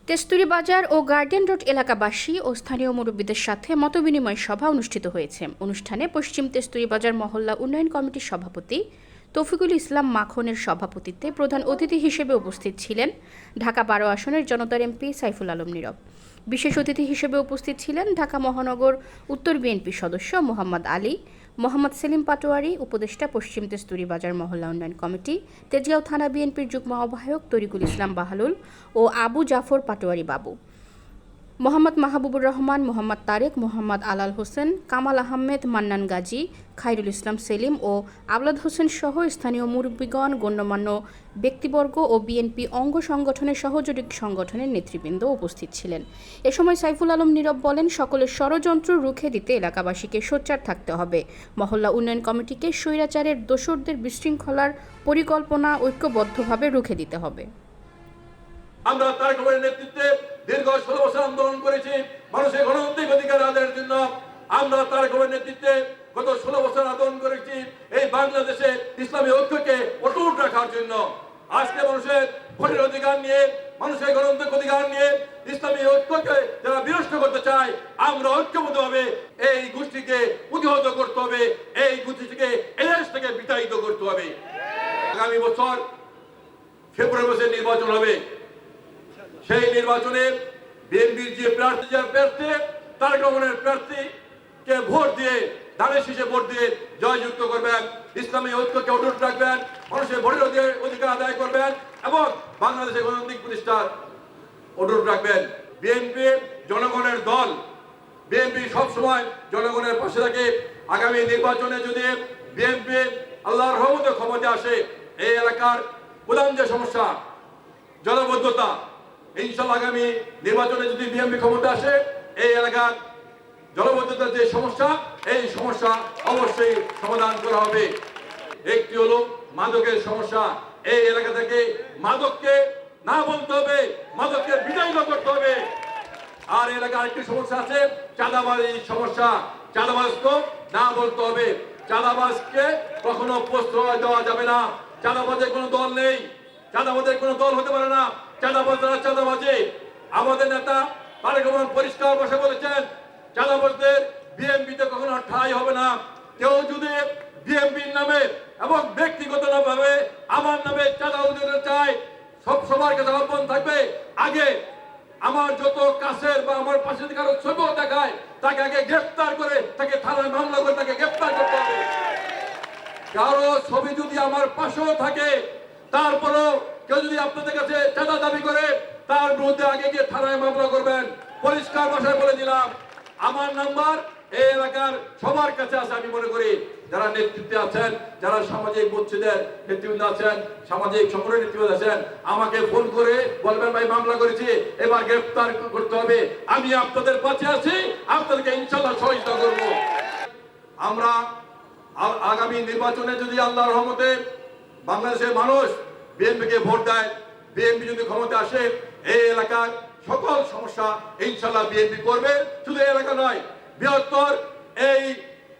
তেস্তুরি বাজার ও garden road এলাকাবাসী ও স্থানীয় মুরব্বীদের সাথে মতবিনিময় সভা অনুষ্ঠিত হয়েছে। অনুষ্ঠানে পশ্চিম তেস্তুরি বাজার মহল্লা উন্নয়ন কমিটির সভাপতি তৌফিকুল ইসলাম মাখনের সভাপতিত্বে প্রধান অতিথি হিসেবে উপস্থিত ছিলেন ঢাকা 12 আসনের জনতার এমপি সাইফুল আলম নীরব। বিশেষ অতিথি হিসেবে উপস্থিত ছিলেন ঢাকা মহানগর উত্তর বিএনপি সদস্য মোহাম্মদ আলী, মোহাম্মদ সেলিম পাটোয়ারি, উপদেষ্টা পশ্চিম তেস্তুরি বাজার মহল্লা উন্নয়ন কমিটি, তেজগাঁও থানা বিএনপির যুগ্ম আহ্বায়ক তরিকুল ইসলাম বাহালুল ও আবু জাফর পাটোয়ারি বাবু, মোহাম্মদ মাহবুবুর রহমান, মোহাম্মদ তারেক, মোহাম্মদ আলাল হোসেন, কামাল আহমেদ, মান্নান গাজী, খায়রুল ইসলাম সেলিম ও আবলাদ হোসেন সহ স্থানীয় মুরব্বীগণ, গণ্যমান্য ব্যক্তিবর্গ ও বিএনপি অঙ্গ সংগঠনের সহযোগী সংগঠনের নেতৃবৃন্দ উপস্থিত ছিলেন। এ সময় সাইফুল আলম নীরব বলেন, সকলের ষড়যন্ত্র রুখে দিতে এলাকাবাসীকে সোচ্চার থাকতে হবে। মহল্লা উন্নয়ন কমিটিকে স্বৈরাচারের দোসরদের বিশৃঙ্খলার পরিকল্পনা ঐক্যবদ্ধভাবে রুখে দিতে হবে। আমরা তারেক রহমানের নেতৃত্বে দীর্ঘ 16 বছর আন্দোলন করেছি মানুষের গণতান্ত্রিক অধিকার আদায়ের জন্য। আমরা তারেক রহমানের নেতৃত্বে গত 16 বছর আন্দোলন করেছি এই বাংলাদেশে ইসলামী ঐক্যকে অটুট রাখার জন্য। আজকে মানুষের ভোটের অধিকার নিয়ে, মানুষের গণতান্ত্রিক অধিকার নিয়ে ইসলামী ঐক্যকে যারা বিনষ্ট করতে চায়, আমরা ঐক্যবদ্ধভাবে এই গোষ্ঠীকে প্রতিহত করতে হবে, এই গোষ্ঠীকে এদেশ থেকে বিতাড়িত করতে হবে। আগামী বছর ফেব্রুয়ারি মাসে নির্বাচন হবে। সেই নির্বাচনে বিএনপির যে প্রার্থী তারেক রহমানের প্রার্থীকে ভোট দিয়ে, ধানের শীষে ভোট দিয়ে জয়যুক্ত করবেন, ইসলামী ঐক্যকে অটুট রাখবেন, মানুষের ভোটের অধিকার আদায় করবেন এবং বাংলাদেশের গণতান্ত্রিক প্রতিষ্ঠা অটুট রাখবেন। বিএনপি জনগণের দল, বিএনপি সবসময় জনগণের পাশে থাকে। আগামী নির্বাচনে যদি বিএনপি আল্লাহর রহমতে ক্ষমতা আসে, এই এলাকার প্রধান যে সমস্যা জলাবদ্ধতা, ইনশাআল্লাহ আগামী নির্বাচনে যদি বিএনপি ক্ষমতা আসে, এই এলাকার জলাবদ্ধতার যে সমস্যা, এই সমস্যা অবশ্যই সমাধান করা হবে। একটি হলো মাদকের সমস্যা। এই এলাকা থেকে মাদককে না বলতে হবে, মাদককে বিতাড়িত করতে হবে। আর এলাকার আরেকটি সমস্যা আছে চাঁদাবাজির সমস্যা। চাঁদাবাজকে না বলতে হবে, চাঁদাবাজকে কখনো প্রশ্রয় দেওয়া যাবে না। চাঁদাবাজের কোনো দল নেই, চাঁদাবাজের কোনো দল হতে পারে না। চাঁদাবাজরা চাঁদাবাজি। আমাদের নেতা তারেক রহমান পরিষ্কার ভাষায় বলেছেন, চাঁদাবাজদের বিএনপিতে কখনো ঠাঁই হবে না। কেউ যদি বিএনপির নামে এবং ব্যক্তিগতভাবে আমার নামে চাঁদা উঠাতে চায়, সবার কাছে আহ্বান থাকবে, আগে আমার যত কাছের বা আমার পাশে কারো ছবি দেখায়, তাকে আগে গ্রেফতার করে, তাকে থানায় মামলা করে তাকে গ্রেফতার করতে হবে। কারো ছবি যদি আমার পাশেও থাকে, তারপরও কেউ যদি আপনাদের কাছে চাঁদা দাবি করে, তার বিরুদ্ধে আগে গিয়ে থানায় মামলা করবেন। পরিষ্কার ভাষায় বলে দিলাম, আমার নাম্বার এই এলাকার সবার কাছে আছে। আমি মনে করি যারা নেতৃত্বে আছেন, যারা সামাজিক মসজিদের নেতৃবৃন্দ আছেন, সামাজিক সংগঠনের নেতৃবৃন্দ আছেন, আমাকে ফোন করে বলবেন, ভাই মামলা করেছি, এবার গ্রেফতার করতে হবে। আমি আপনাদের পাশে আছি, আপনাদেরকে ইনশাআল্লাহ সহযোগিতা করব। আমরা আগামী নির্বাচনে যদি আল্লাহর রহমতে বাংলাদেশের মানুষ বিএনপিকে ভোট দেয়, বিএনপি যদি ক্ষমতা আসে, এই এলাকার সকল সমস্যা ইনশাআল্লাহ বিএনপি করবে। শুধু এই এলাকা নয়, বৃহত্তর এই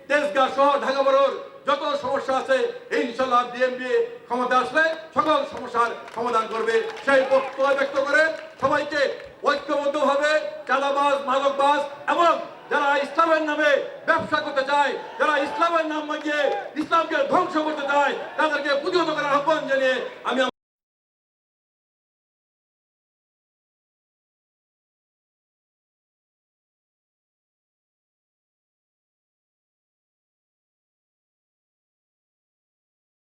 তেজগাঁও সহ ঢাকা বড়র যত সমস্যা আছে, ইনশাআল্লাহ বিএনপি ক্ষমতা আসলে সকল সমস্যার সমাধান করবে। সেই বক্তব্য ব্যক্ত করে সবাইকে ঐক্যবদ্ধভাবে চাঁদাবাজ, মাদকবাজ এবং যারা ইসলামের নামে ব্যবসা করতে চায়, যারা ইসলামের নাম মাগিয়ে ইসলামকে ধ্বংস করতে চায়, তাদেরকে প্রতিহত করার আহ্বান জানিয়ে আমি